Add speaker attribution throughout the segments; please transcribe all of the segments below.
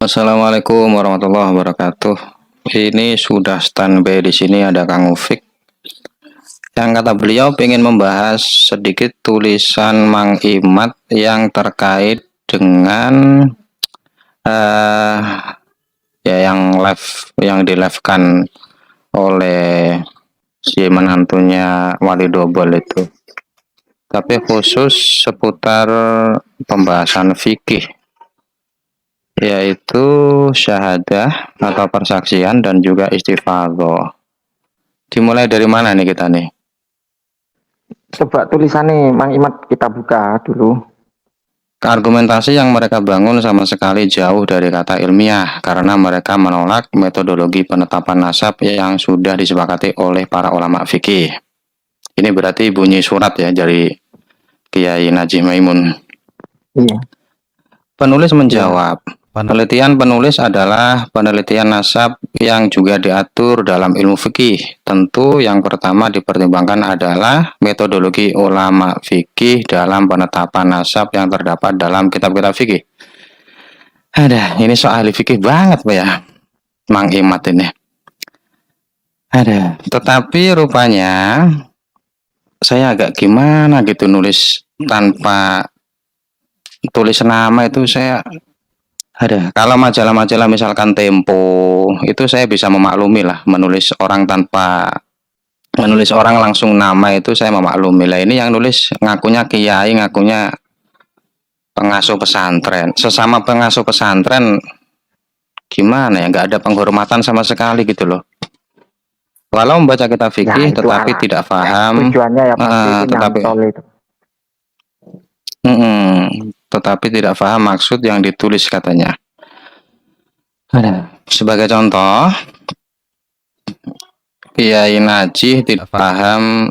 Speaker 1: Assalamualaikum warahmatullahi wabarakatuh. Ini sudah standby di sini ada Kang Ufik. Yang kata beliau ingin membahas sedikit tulisan Mang Imat yang terkait dengan eh ya yang di live kan oleh si menantunya Wali Dobol itu. Tapi khusus seputar pembahasan fikih, yaitu syahadah atau persaksian dan juga istifadhah. Dimulai dari mana nih kita nih?
Speaker 2: Coba tulisannya Mang Imat kita buka dulu.
Speaker 1: Argumentasi yang mereka bangun sama sekali jauh dari kata ilmiah karena mereka menolak metodologi penetapan nasab yang sudah disepakati oleh para ulama fikih. Ini berarti bunyi surat ya dari Kiai Najih Maimun.
Speaker 2: Iya.
Speaker 1: Penulis menjawab, penelitian penulis adalah penelitian nasab yang juga diatur dalam ilmu fikih. Tentu yang pertama dipertimbangkan adalah metodologi ulama fikih dalam penetapan nasab yang terdapat dalam kitab-kitab fikih. Ini soal ahli fikih banget Pak ya, Mang Imat ini. Tetapi rupanya saya agak gimana gitu nulis tanpa tulis nama itu saya kalau majalah-majalah misalkan Tempo itu saya bisa memaklumi lah, menulis orang langsung nama itu saya memaklumi lah. Ini yang nulis ngakunya kiai, ngakunya pengasuh pesantren, sesama pengasuh pesantren gimana ya, nggak ada penghormatan sama sekali gitu loh. Walau membaca kitab fikih tetapi tidak paham,
Speaker 2: tujuannya ya pasti
Speaker 1: tetapi tidak paham maksud yang ditulis katanya. Sebagai contoh, Kiai Najih tidak paham,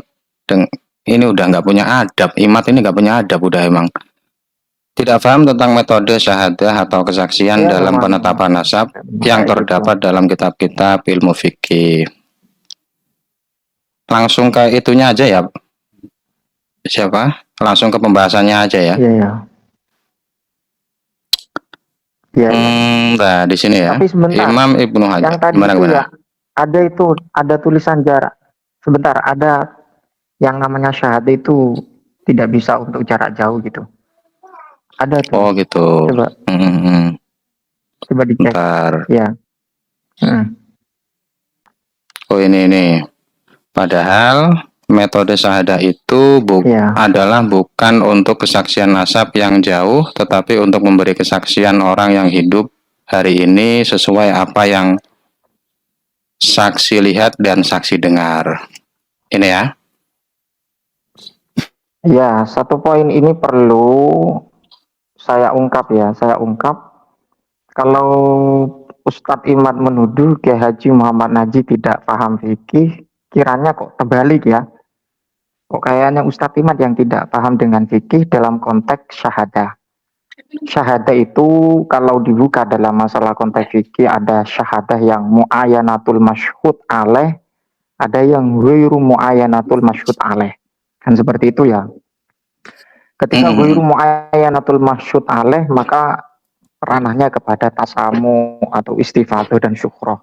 Speaker 1: ini udah nggak punya adab, Imat ini nggak punya adab udah emang. Tidak paham tentang metode syahadah atau kesaksian dalam penetapan nasab yang terdapat dalam kitab-kitab ilmu fikih. Langsung ke itunya aja ya. Siapa? Langsung ke pembahasannya aja ya.
Speaker 2: Iya.
Speaker 1: Nah, di sini ya.
Speaker 2: Tapi sebentar,
Speaker 1: Imam Ibnu Hajar.
Speaker 2: Yang tadi itu ya, ada tulisan jarak. Sebentar, ada yang namanya syahadah itu tidak bisa untuk jarak jauh gitu. Ada tuh.
Speaker 1: Oh gitu.
Speaker 2: Coba dicek.
Speaker 1: Bentar.
Speaker 2: Ya.
Speaker 1: Oh ini. Padahal metode syahadah itu adalah bukan untuk kesaksian nasab yang jauh, tetapi untuk memberi kesaksian orang yang hidup hari ini sesuai apa yang saksi lihat dan saksi dengar. Ini ya.
Speaker 2: Ya, satu poin ini perlu saya ungkap. Kalau Ustadz Imat menuduh Kiai Haji Muhammad Najih tidak paham fikih, kiranya kok terbalik ya. Kok kayaknya Ustadz Imat yang tidak paham dengan fikih dalam konteks syahadah. Syahadah itu kalau dibuka dalam masalah konteks fikih ada syahadah yang mu'ayanatul masyhud alaih, ada yang ghairu mu'ayanatul masyhud alaih. Kan seperti itu ya. Ketika ghairu mu'ayanatul masyhud alaih, maka ranahnya kepada tasamu atau istifadhah dan syukrah.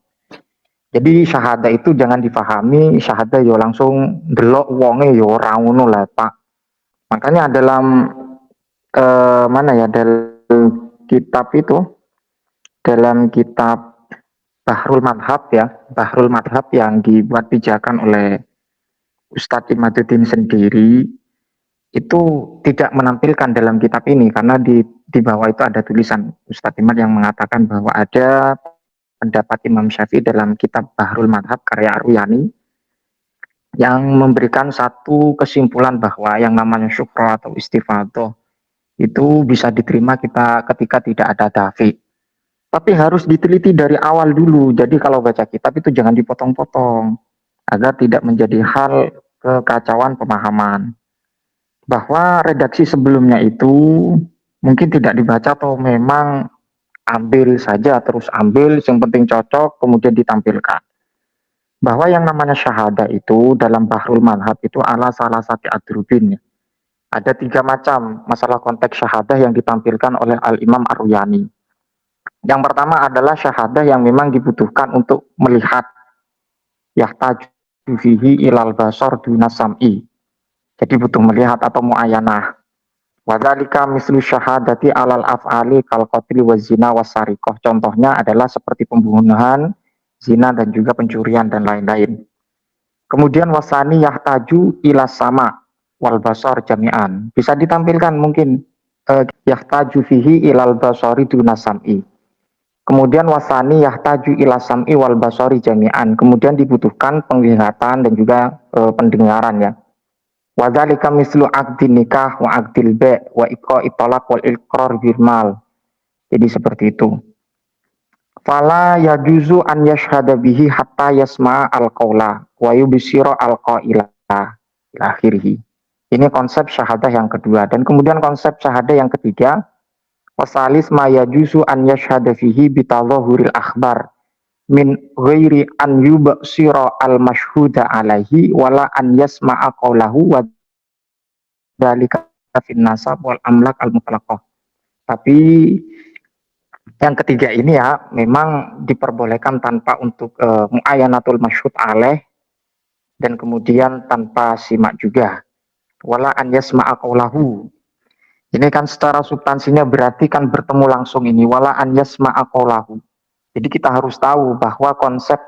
Speaker 2: Jadi syahadah itu jangan difahami syahadah yo langsung delok wonge yo ora ngono lah Pak. Makanya dalam dalam kitab itu, dalam kitab Bahrul Madhab yang dibuat pijakan oleh Ustadz Imaduddin sendiri, itu tidak menampilkan dalam kitab ini karena di bawah itu ada tulisan Ustadz Imad yang mengatakan bahwa ada pendapat Imam Syafi'i dalam kitab Bahrul Madhab karya Ar-Ruyani yang memberikan satu kesimpulan bahwa yang namanya syukrah atau istifadhah itu bisa diterima kita ketika tidak ada dafi. Tapi harus diteliti dari awal dulu. Jadi kalau baca kitab itu jangan dipotong-potong agar tidak menjadi hal kekacauan pemahaman. Bahwa redaksi sebelumnya itu mungkin tidak dibaca atau memang ambil saja terus ambil, yang penting cocok kemudian ditampilkan. Bahwa yang namanya syahadah itu dalam Bahrul Madhab itu ala salah satu adrubin. Ada 3 macam masalah konteks syahadah yang ditampilkan oleh Al-Imam Ar-Ruyani. Yang pertama adalah syahadah yang memang dibutuhkan untuk melihat, yahtaju fihi ilal basar duna sam'i. Jadi butuh melihat atau muayanah. Wadzalika mislu syahadati alal af'ali kal qatli wa zina was sariqah. Contohnya adalah seperti pembunuhan, zina dan juga pencurian dan lain-lain. Kemudian wasani yahtaju ila sama wal basar jami'an. Bisa ditampilkan mungkin yahtaju fihi ilal basari duna sam'i. Kemudian wasani yahtaju ila sam'i wal basari jami'an. Kemudian dibutuhkan penglihatan dan juga pendengaran ya. Wadzalika mislu aqdin nikah wa aqdil ba' wa iqa'i talaq wal iqrar bil mal. Jadi seperti itu. Fala yajuzu an yashhada bihi hatta yasma'a al-qaula wa yubsira al-qaila ila akhirih. Ini konsep syahadah yang kedua, dan kemudian konsep syahadah yang ketiga, wasalis ma yajuzu an yashhada fihi bitadhahuril akhbar min ghairi an yubsira al-mashhuda alaihi wala an yasma'a qaulahu wa dzalika fin nasab wal amlak al-mutlaqah. Tapi yang ketiga ini ya memang diperbolehkan tanpa untuk muayyanatul masyhud alaih, dan kemudian tanpa simak juga. Wala an yasma'a qaulahu. Ini kan secara substansinya berarti kan bertemu langsung ini, wala an yasma'a qaulahu. Jadi kita harus tahu bahwa konsep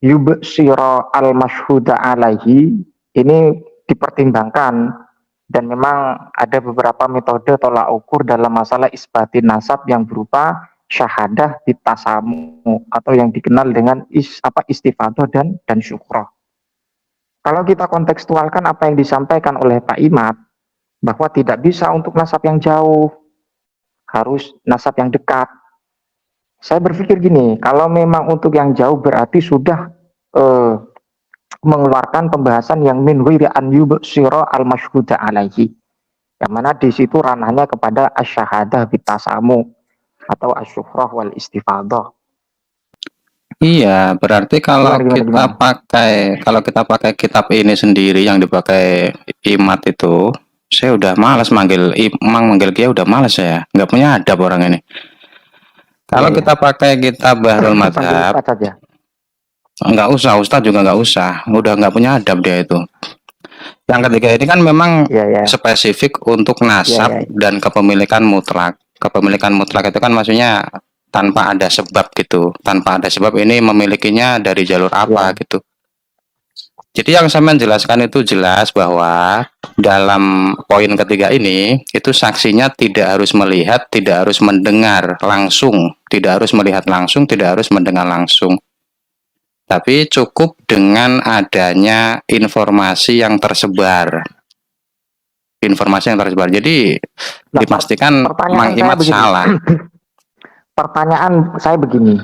Speaker 2: yubsira al masyhuda alaihi ini dipertimbangkan, dan memang ada beberapa metode tolak ukur dalam masalah isbatin nasab yang berupa syahadah bitasamu atau yang dikenal dengan istifadah dan syukrah. Kalau kita kontekstualkan apa yang disampaikan oleh Pak Imad, bahwa tidak bisa untuk nasab yang jauh, harus nasab yang dekat. Saya berpikir gini, kalau memang untuk yang jauh berarti sudah mengeluarkan pembahasan yang min ghairi an yubsira al masyhuda alaihi, yang mana di situ ranahnya kepada asyahadah bitasamu atau asyukrah wal istifadah.
Speaker 1: Iya, berarti kalau kita pakai kitab ini sendiri yang dipakai Imad itu, saya udah malas manggil dia udah malas saya, nggak punya adab orang ini. Kalau kita pakai kitab Bahrul Madhab, nggak usah, Ustadz juga nggak usah, udah nggak punya adab dia itu. Yang ketiga ini kan memang spesifik untuk nasab dan kepemilikan mutlak. Kepemilikan mutlak itu kan maksudnya tanpa ada sebab gitu, tanpa ada sebab ini memilikinya dari jalur apa gitu. Jadi yang saya menjelaskan itu jelas bahwa dalam poin ketiga ini itu saksinya tidak harus melihat, tidak harus mendengar langsung, tidak harus melihat langsung, tidak harus mendengar langsung. Tapi cukup dengan adanya informasi yang tersebar. Informasi yang tersebar. Jadi dipastikan Mang Imad salah.
Speaker 2: Pertanyaan saya begini.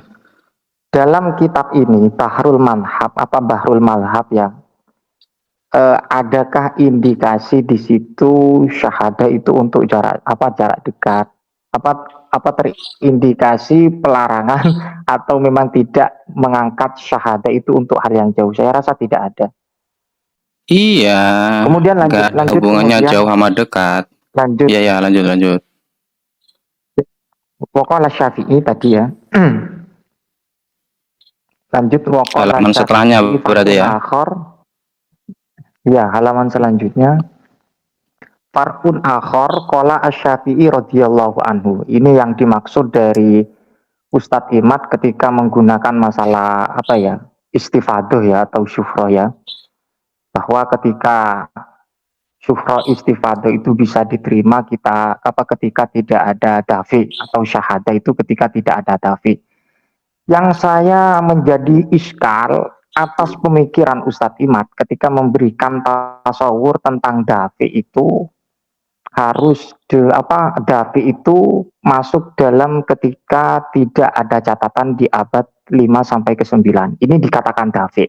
Speaker 2: Dalam kitab ini Bahrul Madhab ya, adakah indikasi di situ syahadah itu untuk jarak dekat? Apa terindikasi pelarangan atau memang tidak mengangkat syahadah itu untuk hal yang jauh? Saya rasa tidak ada.
Speaker 1: Iya.
Speaker 2: Kemudian lanjut
Speaker 1: hubungannya jauh sama dekat.
Speaker 2: Lanjut.
Speaker 1: Iya, lanjut.
Speaker 2: Waqala Syafi'i tadi ya. Lanjut
Speaker 1: halaman setelahnya berarti ya.
Speaker 2: Ya, halaman selanjutnya. Farqun akhor qala Asy-Syafi'i radhiyallahu anhu. Ini yang dimaksud dari Ustadz Imad ketika menggunakan masalah istifadah ya atau syufrah ya. Bahwa ketika syufrah istifadah itu bisa diterima ketika tidak ada dafi, atau syahadah itu ketika tidak ada dafi. Yang saya menjadi iskal atas pemikiran Ustadz Imad ketika memberikan tasawur tentang dafi itu harus dafi itu masuk dalam ketika tidak ada catatan di abad 5 sampai ke 9. Ini dikatakan dafi.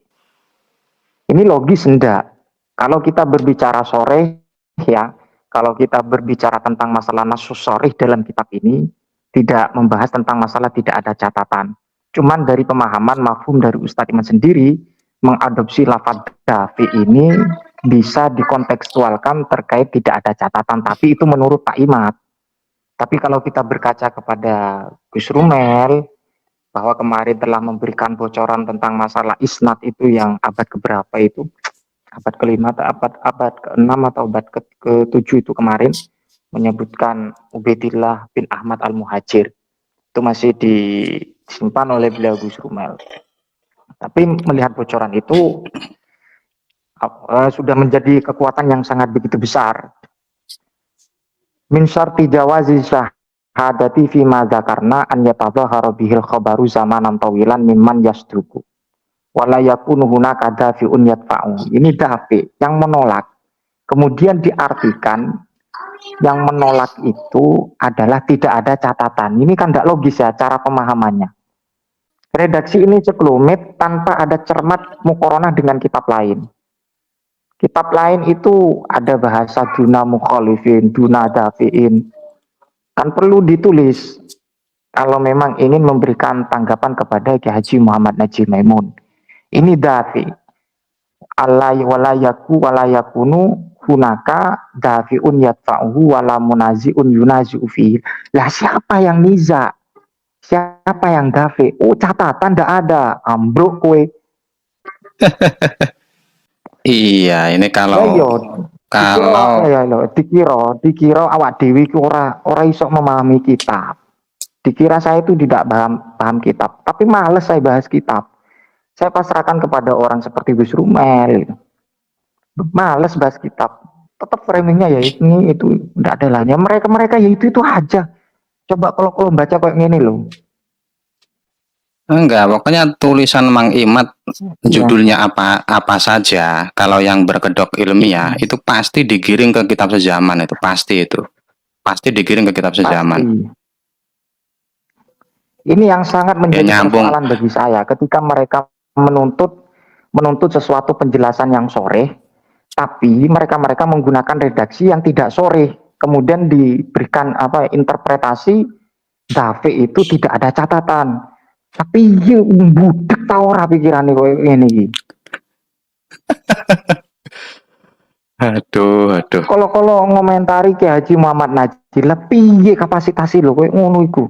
Speaker 2: Ini logis enggak? Kalau kita berbicara sore ya, kalau kita berbicara tentang masalah nasus sorih dalam kitab ini tidak membahas tentang masalah tidak ada catatan. Cuman dari pemahaman mafhum dari Ustadz Imad sendiri mengadopsi lafadz dafi ini bisa dikontekstualkan terkait tidak ada catatan, tapi itu menurut Pak Imad. Tapi kalau kita berkaca kepada Gus Rumel, bahwa kemarin telah memberikan bocoran tentang masalah isnad itu yang abad keberapa itu, abad kelima atau abad ke-6 atau abad ke-7 itu kemarin, menyebutkan Ubaidillah bin Ahmad Al-Muhajir. Itu masih disimpan oleh beliau Gus Rumel. Tapi melihat bocoran itu sudah menjadi kekuatan yang sangat begitu besar. Min syarti jawazi syahadati fi ma dzakarna an yatadhahara bihil khabaru zamanan tawilan mimman yasduku. Wala yakunu hunaka dafi'un yadfa'u. Ini dafi yang menolak. Kemudian diartikan yang menolak itu adalah tidak ada catatan. Ini kan tidak logis ya cara pemahamannya. Redaksi ini ceklumit tanpa ada cermat mukoronah dengan kitab lain. Kitab lain itu ada bahasa duna mukhalifin, duna dafi'in. Kan perlu ditulis kalau memang ingin memberikan tanggapan kepada Ki Haji Muhammad Najib Maimun. Ini dafi. Alai walayaku walayakunu hunaka dafi'un yadfa'uhu wala munazi'un yunazi'u fihi. Lah siapa yang niza? Siapa yang dafi? Oh catatan ndak ada. Ambruk kue.
Speaker 1: Iya, ini kalau
Speaker 2: dikira awak dewi ora iso memahami kitab. Dikira saya itu tidak paham kitab, tapi males saya bahas kitab. Saya pasrahkan kepada orang seperti Gus Rumel. Males bahas kitab. Tetap framingnya ya ini itu tidak ada lahnya. Mereka ya itu aja. Coba kalau baca kayak gini loh.
Speaker 1: Enggak, pokoknya tulisan Mang Imat judulnya apa saja, kalau yang berkedok ilmiah itu pasti digiring ke kitab sejaman, itu pasti digiring ke kitab sejaman.
Speaker 2: Ini yang sangat menjadi persoalan bagi saya ketika mereka menuntut sesuatu penjelasan yang sore, tapi mereka menggunakan redaksi yang tidak sore, kemudian diberikan interpretasi dafi itu tidak ada catatan. Tapi budek ta ora pikirane koyo ngene iki.
Speaker 1: Aduh.
Speaker 2: Kalau ngomentari Ki Haji Muhammad Najib, lah piye kapasitas lho koyo ngono iku.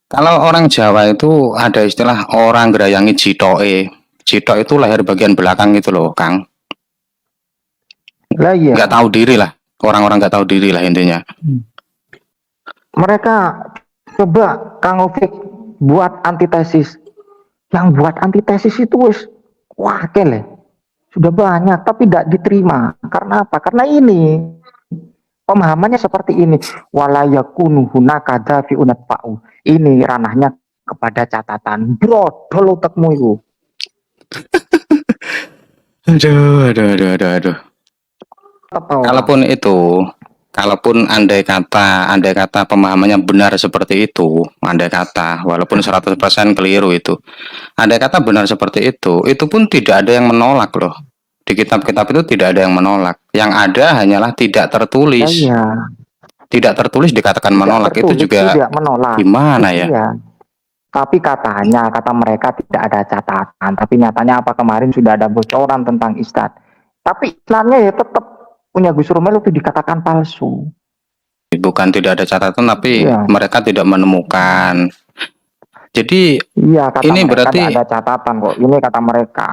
Speaker 1: Kalau orang Jawa itu ada istilah orang gerayangi jitoke. Jitok itu leher bagian belakang itu loh, Kang.
Speaker 2: Lah iya.
Speaker 1: Nggak tahu diri lah. Orang-orang nggak tahu diri lah intinya.
Speaker 2: Mereka coba Kang Ovik buat antitesis. Yang buat antitesis itu wis wakil sudah banyak tapi tidak diterima. Karena apa? Karena ini pemahamannya seperti ini. Walayakunu hunaka dafi'un yadfa'u. Ini ranahnya kepada catatan. Brodol otakmu itu.
Speaker 1: Aduh. Kalaupun andai kata pemahamannya benar seperti itu, walaupun 100% keliru itu, andai kata benar seperti itu pun tidak ada yang menolak loh. Di kitab-kitab itu tidak ada yang menolak. Yang ada hanyalah tidak tertulis.
Speaker 2: Iya.
Speaker 1: Tidak tertulis dikatakan menolak, itu juga
Speaker 2: tidak menolak.
Speaker 1: Gimana ya?
Speaker 2: Iya. Tapi kata mereka tidak ada catatan. Tapi nyatanya kemarin sudah ada bocoran tentang isnad. Tapi isnadnya ya tetap punya Gus Rumel itu dikatakan palsu.
Speaker 1: Bukan tidak ada catatan, tapi mereka tidak menemukan. Jadi ini berarti
Speaker 2: tidak ada catatan kok. Ini kata mereka.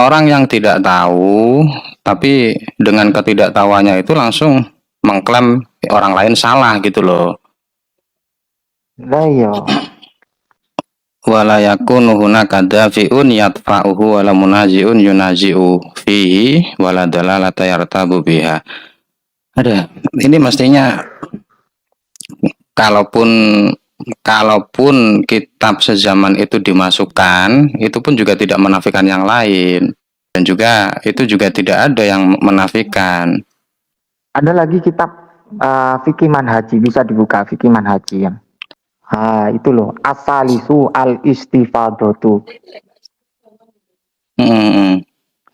Speaker 1: Orang yang tidak tahu, tapi dengan ketidaktahuannya itu langsung mengklaim orang lain salah gitu loh.
Speaker 2: Lah iya.
Speaker 1: Wala yakunu hunaka dafi'un yadfa'uhu wala munazi'un yunazi'u fihi wala dalalata yartabu biha. Ada, ini mestinya kalaupun kitab sejaman itu dimasukkan, itu pun juga tidak menafikan yang lain, dan juga itu juga tidak ada yang menafikan.
Speaker 2: Ada lagi kitab Fikih Manhaji, bisa dibuka Fikih Manhaji ya. Itu loh, asalisu al-istifadatu.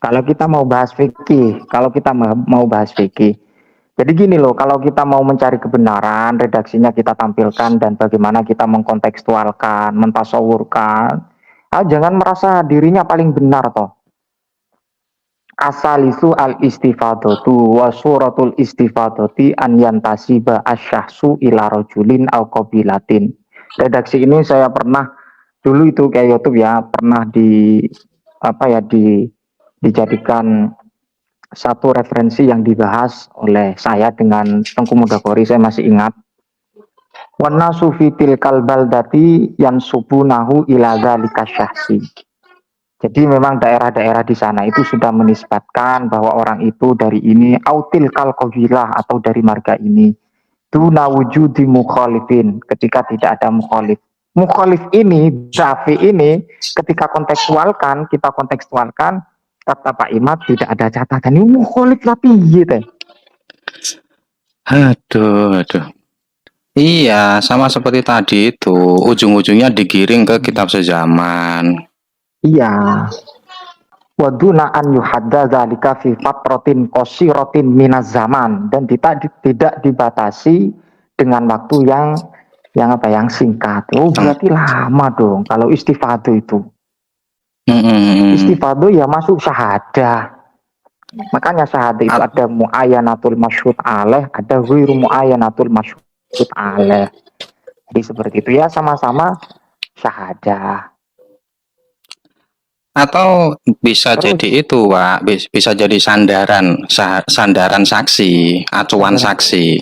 Speaker 2: Kalau kita mau bahas fikih, jadi gini loh, kalau kita mau mencari kebenaran, redaksinya kita tampilkan dan bagaimana kita mengkontekstualkan, mentasawurkan. Jangan merasa dirinya paling benar toh. Asalisu al-istifadatu wa suratul istifadati an yantasiba asyahsu ila rajulin au qabilatin. Redaksi ini saya pernah dulu itu kayak YouTube ya, pernah dijadikan satu referensi yang dibahas oleh saya dengan Tengku Mudakori, saya masih ingat. Wana sufitil kalbaldati yang subunahu ila dzalika syahsi. Jadi memang daerah-daerah di sana itu sudah menisbatkan bahwa orang itu dari ini autil kal qabilah atau dari marga ini. Duna wujudi mukhalifin, ketika tidak ada mukhalif. Mukhalif ini, Syafi ini ketika kita kontekstualkan kata Pak Imad tidak ada catatan. Ini mukhalif tapi gitu.
Speaker 1: Aduh. Iya, sama seperti tadi itu, ujung-ujungnya digiring ke kitab sezaman.
Speaker 2: Iya. Waduna an yuhadda dzalika fi fatratin qasiratin minaz zaman, dan tidak dibatasi dengan waktu yang singkat. Oh, berarti lama dong kalau istifado itu. Istifado ya masuk syahadah. Makanya syahadah itu ada muayyanatul masyhud alaih, ada ghairu muayyanatul masyhud alaih. Jadi seperti itu ya, sama-sama syahadah.
Speaker 1: Atau bisa jadi itu, Pak, bisa jadi sandaran saksi, acuan saksi.